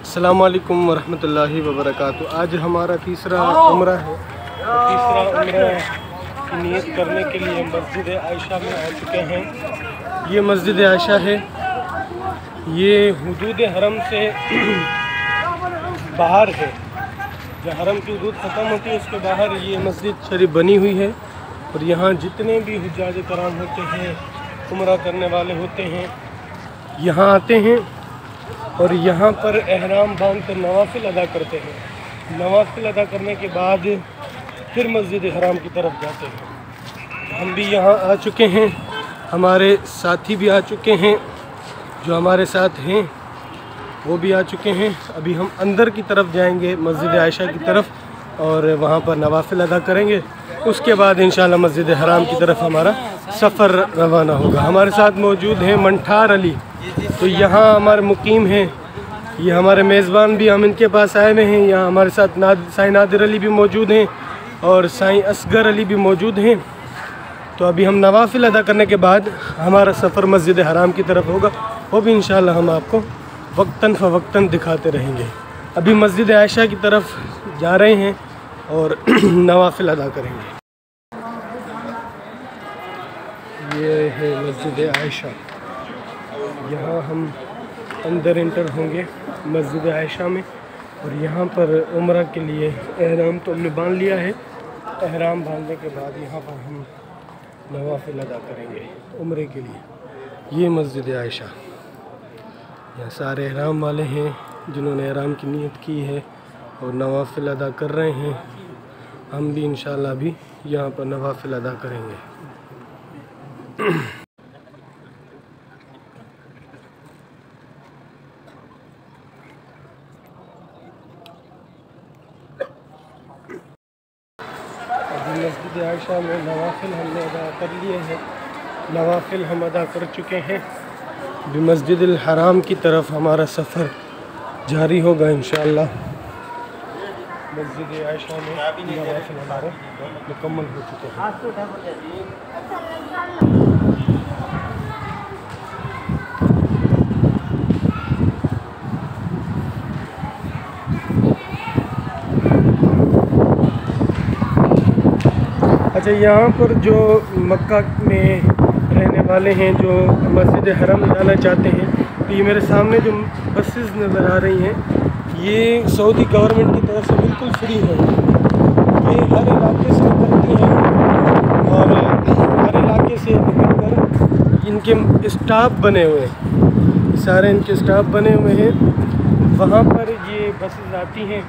अस्सलामु अलैकुम वरहमतुल्लाहि वबरकातुहू। आज हमारा तीसरा उम्रा है। तीसरा उम्रा की नियत करने के लिए मस्जिद आयशा में आ चुके हैं। ये मस्जिद आयशा है, ये हुदूद हरम से बाहर है। जहाँ हरम की हुदूद ख़त्म होती है उसके बाहर ये मस्जिद शरीफ बनी हुई है। और यहाँ जितने भी हुज्जाज कराम होते हैं, उम्रा करने वाले होते हैं, यहाँ आते हैं और यहाँ पर एहराम बांध कर नवाफिल अदा करते हैं। नवाफिल अदा करने के बाद फिर मस्जिद हराम की तरफ जाते हैं। हम भी यहाँ आ चुके हैं, हमारे साथी भी आ चुके हैं, जो हमारे साथ हैं वो भी आ चुके हैं। अभी हम अंदर की तरफ जाएंगे, मस्जिद आयशा की तरफ, और वहाँ पर नवाफिल अदा करेंगे। उसके बाद इंशाल्लाह मस्जिद हराम की तरफ हमारा सफ़र रवाना होगा। हमारे साथ मौजूद हैं मंठार अली, तो यहाँ हमारे मुकीम हैं। ये हमारे मेज़बान भी, हम इनके पास आए हुए हैं। यहाँ हमारे साथ साईं नादिर अली भी मौजूद हैं और साईं असगर अली भी मौजूद हैं। तो अभी हम नवाफिल अदा करने के बाद हमारा सफ़र मस्जिद हराम की तरफ होगा, वो भी इंशाल्लाह हम आपको वक्तन फ़वक्तन दिखाते रहेंगे। अभी मस्जिद आयशा की तरफ जा रहे हैं और नवाफिल अदा करेंगे। ये है मस्जिद आयशा, यहाँ हम अंदर इंटर होंगे मस्जिद आयशा में। और यहाँ पर उम्रा के लिए एहराम तो हमने बांध लिया है। एहराम बांधने के बाद यहाँ पर हम नवाफिल अदा करेंगे उम्रे के लिए। ये मस्जिद आयशा, यहाँ सारे एहराम वाले हैं जिन्होंने एहराम की नीयत की है और नवाफिल अदा कर रहे हैं। हम भी इंशाल्लाह भी यहाँ पर नवाफिल अदा करेंगे। अभी मस्जिद आयशा में नवाफिल हमने अदा कर लिए हैं। नवाफिल हम अदा कर चुके हैं। अभी मस्जिद हराम की तरफ हमारा सफ़र जारी होगा इंशाअल्लाह। मस्जिद आयशा में नवाफिल हमारे मुकम्मल हो चुके हैं। अच्छा, यहाँ पर जो मक्का में रहने वाले हैं, जो मस्जिद हरम जाना चाहते हैं, तो ये मेरे सामने जो बसेस नज़र आ रही हैं, ये सऊदी गवर्नमेंट की तरफ से बिल्कुल फ्री है। ये हर इलाके से निकलती हैं और हर इलाके से निकलकर इनके स्टाफ बने हुए हैं, सारे इनके स्टाफ बने हुए हैं। वहाँ पर ये बसेस आती हैं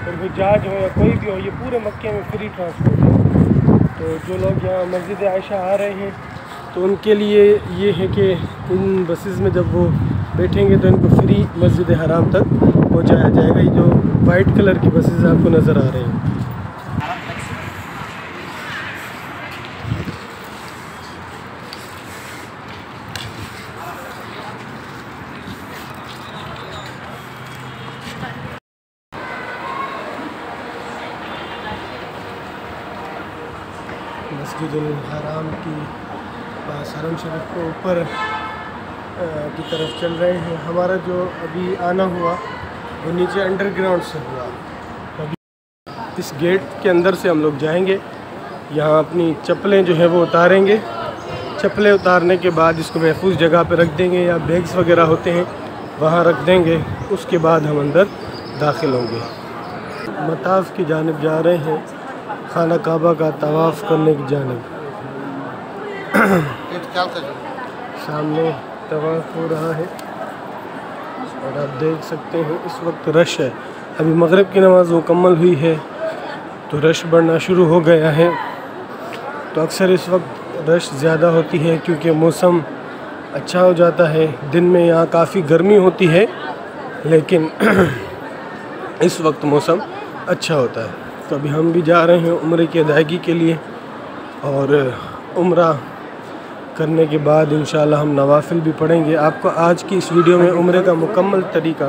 और हुज्जाज हो या कोई भी हो, ये पूरे मक्के में फ्री ट्रांसपोर्ट है। तो जो लोग यहाँ मस्जिद आयशा आ रहे हैं तो उनके लिए ये है कि इन बसेस में जब वो बैठेंगे तो इनको फ्री मस्जिद हराम तक पहुँचाया जाएगा। ये जो वाइट कलर की बसेस आपको नज़र आ रही हैं, मस्जिद हराम की पास हरम शरीफ को ऊपर की तरफ चल रहे हैं। हमारा जो अभी आना हुआ वो नीचे अंडरग्राउंड से हुआ। अभी इस गेट के अंदर से हम लोग जाएंगे। यहाँ अपनी चप्पलें जो है वो उतारेंगे। चप्पलें उतारने के बाद इसको महफूज जगह पे रख देंगे, या बैग्स वगैरह होते हैं वहाँ रख देंगे। उसके बाद हम अंदर दाखिल होंगे। मताफ की जानिब जा रहे हैं, खाना काबा का तवाफ़ करने की जानिब। सामने तवाफ़ हो रहा है और आप देख सकते हैं इस वक्त रश है। अभी मगरिब की नमाज़ मुकम्मल हुई है तो रश बढ़ना शुरू हो गया है। तो अक्सर इस वक्त रश ज़्यादा होती है क्योंकि मौसम अच्छा हो जाता है। दिन में यहाँ काफ़ी गर्मी होती है, लेकिन इस वक्त मौसम अच्छा होता है। तो अभी हम भी जा रहे हैं उम्रे की अदायगी के लिए, और उम्रा करने के बाद इंशाल्लाह हम नवाफिल भी पढ़ेंगे। आपको आज की इस वीडियो में उम्रे का मुकम्मल तरीका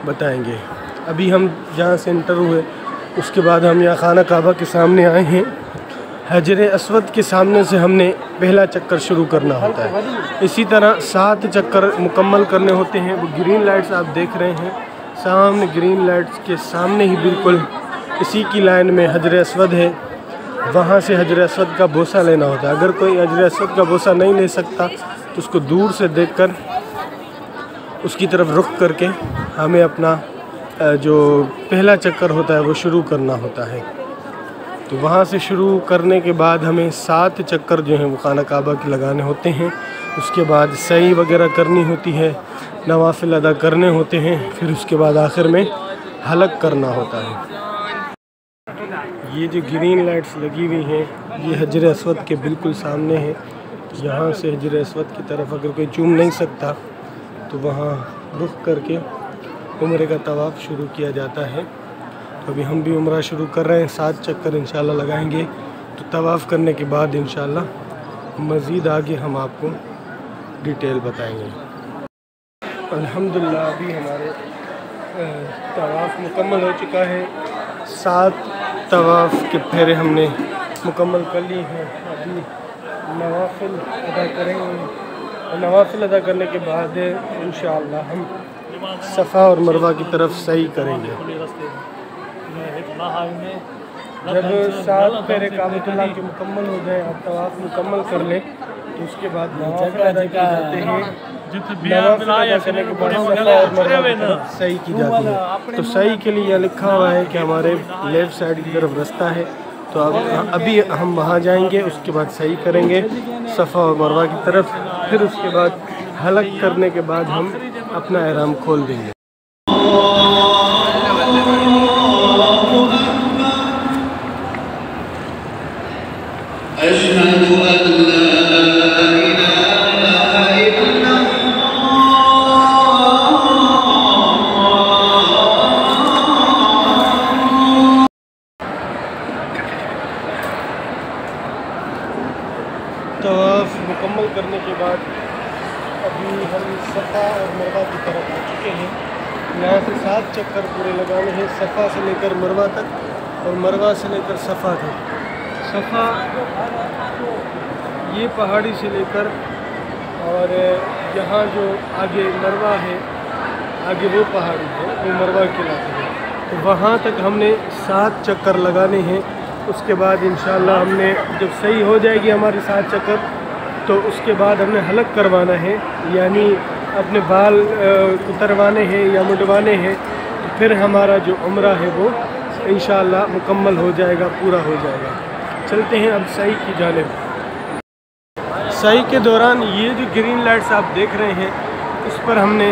बताएंगे। अभी हम जहाँ से इंटर हुए उसके बाद हम यहाँ खाना काबा के सामने आए हैं। हजर अस्वद के सामने से हमने पहला चक्कर शुरू करना होता है। इसी तरह 7 चक्कर मुकम्मल करने होते हैं। वो ग्रीन लाइट्स आप देख रहे हैं, सामने ग्रीन लाइट्स के सामने ही बिल्कुल इसी की लाइन में हजर अस्वद है। वहाँ से हजर अस्वद का बोसा लेना होता है। अगर कोई हजर अस्वद का बोसा नहीं ले सकता तो उसको दूर से देखकर उसकी तरफ रुख करके हमें अपना जो पहला चक्कर होता है वो शुरू करना होता है। तो वहाँ से शुरू करने के बाद हमें 7 चक्कर जो हैं वो खाना काबा के लगाने होते हैं। उसके बाद सही वगैरह करनी होती है, नवाफिल अदा करने होते हैं, फिर उसके बाद आखिर में हलक करना होता है। ये जो ग्रीन लाइट्स लगी हुई हैं ये हजर अस्वद के बिल्कुल सामने है। यहाँ से हजर अस्वद की तरफ अगर कोई चूम नहीं सकता तो वहाँ रुख करके उम्रे का तवाफ़ शुरू किया जाता है। तो अभी हम भी उम्रा शुरू कर रहे हैं, 7 चक्कर इंशाल्लाह लगाएंगे। तो तवाफ़ करने के बाद इंशाल्लाह मज़ीद आगे हम आपको डिटेल बताएंगे। अल्हम्दुलिल्लाह अभी हमारे तवाफ़ मुकम्मल हो चुका है। 7 तवाफ़ के फेरे हमने मुकम्मल कर लिए हैं। अभी नवाफिल अदा करेंगे। नवाफिल अदा करने के बाद इंशाअल्लाह हम सफ़ा और मरवा की तरफ सही करेंगे। जब 7 फेरे काबतुल्लाह के मुकम्मल हो जाए, आप तवाफ़ मुकम्मल कर लें तो उसके बाद नवाफिल अदा किए जाते हैं। नवाफिल अदा करने के बाद सफ़ा और मरवा की तरफ सही की जाती है। तो सही के लिए लिखा हुआ है कि हमारे लेफ़्ट साइड की तरफ रास्ता है। तो अब अभी हम वहाँ जाएंगे, उसके बाद सही करेंगे सफ़ा और मरवा की तरफ। फिर उसके बाद हलक करने के बाद हम अपना एहराम खोल देंगे। तवाफ़ मुकम्मल करने के बाद अभी हम सफ़ा और मरवा की तरफ आ चुके हैं। यहाँ से 7 चक्कर पूरे लगाने हैं, सफ़ा से लेकर मरवा तक और मरवा से लेकर सफ़ा तक। सफ़ा ये पहाड़ी से लेकर और यहाँ जो आगे मरवा है, आगे वो पहाड़ी है, वो मरवा कहलाती है। तो वहाँ तक हमने 7 चक्कर लगाने हैं। उसके बाद इंशाअल्लाह हमने जब सही हो जाएगी हमारी 7 चक्कर तो उसके बाद हमने हलक करवाना है, यानी अपने बाल उतरवाने हैं या मुंडवाने हैं। तो फिर हमारा जो उम्रा है वो इंशाअल्लाह मुकम्मल हो जाएगा, पूरा हो जाएगा। चलते हैं अब सही की जानिब। सही के दौरान ये जो ग्रीन लाइट्स आप देख रहे हैं इस पर हमने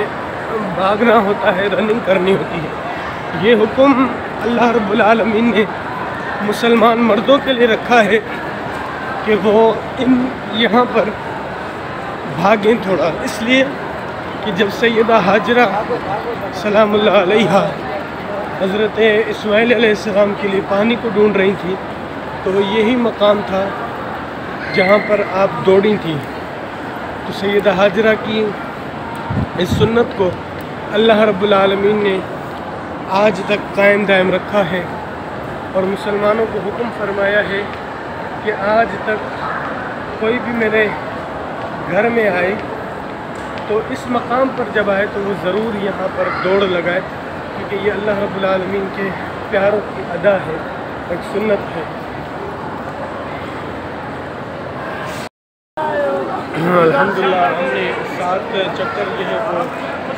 भागना होता है, रनिंग करनी होती है। ये हुक्म अल्लाह रब्बुल आलमीन ने मुसलमान मर्दों के लिए रखा है कि वो यहाँ पर भागें थोड़ा, इसलिए कि जब सैयदा हाजरा सलामुल्लाह अलैहा हज़रत इस्माइल अलैहिस्सलाम के लिए पानी को ढूंढ रही थी तो यही मकाम था जहाँ पर आप दौड़ी थी। तो सैयदा हाजरा की इस सुन्नत को अल्लाह रब्बुल आलमीन ने आज तक कायम दायम रखा है और मुसलमानों को हुक्म फरमाया है कि आज तक कोई भी मेरे घर में आए तो इस मकाम पर जब आए तो वो ज़रूर यहाँ पर दौड़ लगाए, क्योंकि ये अल्लाह रब्बुल आलमीन के प्यारों की अदा है, एक सुन्नत है। अल्हम्दुलिल्लाह हमने 7 चक्कर जो है वो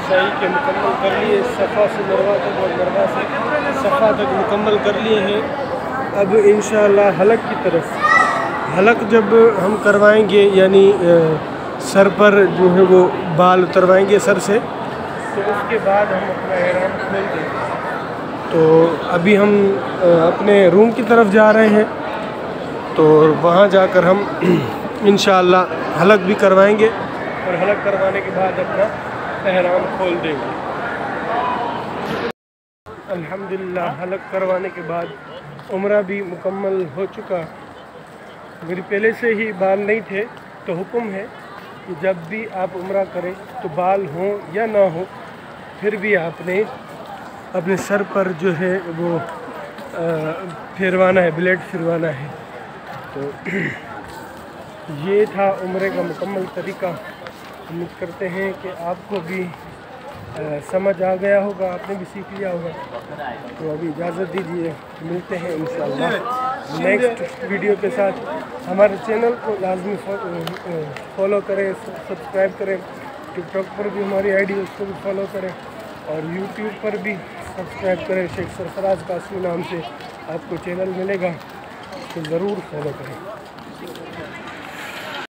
सही के मुकम्मल कर लिए, सफ़ा से मरवा तक और मरवा से सफ़ा तक मुकम्मल कर लिए हैं। अब इंशाअल्लाह हलक की तरफ, हलक जब हम करवाएंगे यानी सर पर जो है वो बाल उतरवाएंगे सर से, तो उसके बाद हम अपना एहराम खोल देंगे। तो अभी हम अपने रूम की तरफ जा रहे हैं, तो वहाँ जाकर हम इंशाअल्लाह हलक भी करवाएंगे और हलक करवाने के बाद अपना एहराम खोल देंगे। अल्हम्दुलिल्लाह हलक करवाने के बाद उम्रा भी मुकम्मल हो चुका। मेरे पहले से ही बाल नहीं थे, तो हुक्म है कि जब भी आप उम्रा करें तो बाल हों या ना हो, फिर भी आपने अपने सर पर जो है वो फिरवाना है, ब्लेड फिरवाना है। तो ये था उम्रे का मुकम्मल तरीका। उम्मीद करते हैं कि आपको भी समझ आ गया होगा, आपने भी सीख लिया होगा। तो अभी इजाज़त दीजिए, मिलते हैं इंशाअल्लाह नेक्स्ट वीडियो के साथ। हमारे चैनल को लाजमी फॉलो करें, सब्सक्राइब करें। टिकटॉक पर भी हमारी आईडी है, उसको भी फॉलो करें, और यूट्यूब पर भी सब्सक्राइब करें। शेख सरफराज कासमी नाम से आपको चैनल मिलेगा, तो ज़रूर फॉलो करें।